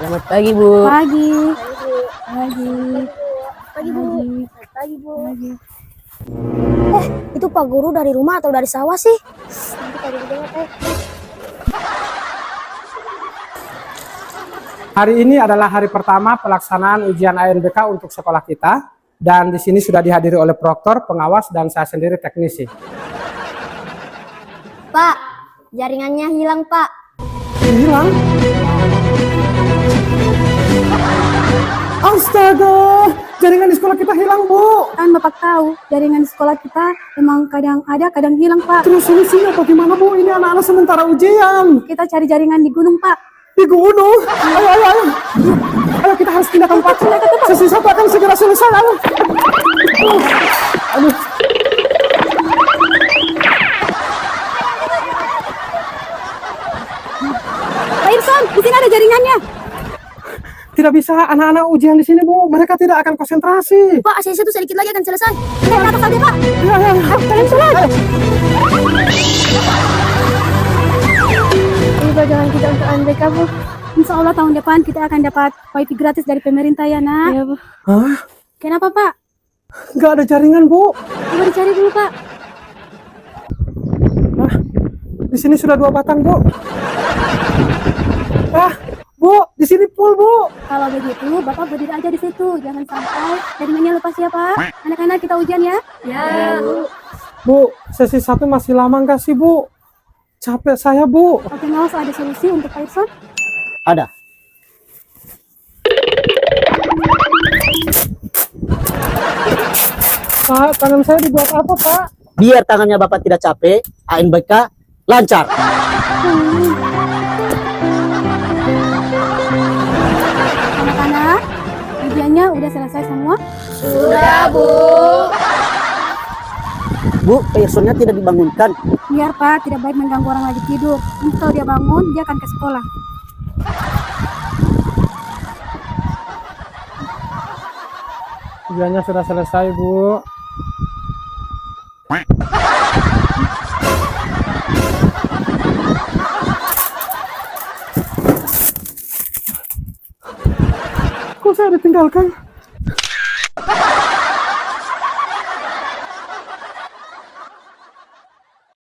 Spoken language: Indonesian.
Selamat pagi, Bu. Pagi. Pagi. Pagi, Bu. Pagi, Bu. Pagi. Itu Pak Guru dari rumah atau dari sawah sih? Nanti Pak Guru dengar, Teh. Hari ini adalah hari pertama pelaksanaan ujian ANBK untuk sekolah kita, dan di sini sudah dihadiri oleh proktor, pengawas, dan saya sendiri teknisi. Pak, jaringannya hilang, Pak. Hilang? Astaga, jaringan di sekolah kita hilang, Bu. Kan Bapak tahu, jaringan di sekolah kita emang kadang ada, kadang hilang, Pak. Terus solusinya bagaimana, Bu? Ini anak-anak sementara ujian. Kita cari jaringan di gunung, Pak. Di gunung? Ayo. Ayo kita harus pindah tempat. Sesi satu akan segera selesai. Ayo. Aduh. Pak Irson, di sini ada jaringannya. Tidak bisa anak-anak ujian di sini, Bu. Mereka tidak akan konsentrasi. Pak, ACC itu sedikit lagi akan selesai. Kita ke atas aja, Pak. Ayo. Kalian sholat. Ini bagaimana kita untuk ANBK, Bu? Insya Allah tahun depan kita akan dapat wifi gratis dari pemerintah ya, Nak. Iya, Bu. Hah? Kenapa, Pak? Nggak ada jaringan, Bu. Coba dicari dulu, Pak. Hah? Di sini sudah 2 batang, Bu. Bu, di sini full, Bu. Kalau begitu, Bapak berdiri aja di situ. Jangan sampai jaringannya lepas ya, Pak. Anak-anak kita ujian ya. Ya. Bu, sesi 1 masih lama nggak sih, Bu? Capek saya, Bu. Oke, ngawas ada solusi untuk Pak Irson? Ada. Pak, tangan saya dibuat apa, Pak? Biar tangannya Bapak tidak capek, ANBK lancar. Anak-anak, ujiannya udah selesai semua? Sudah, Bu. Bu, Pearsonnya tidak dibangunkan. Biar Pak, tidak baik mengganggu orang lagi tidur. Nanti kalau dia bangun, dia akan ke sekolah. Ujiannya sudah selesai, Bu. Kok saya ditinggalkan?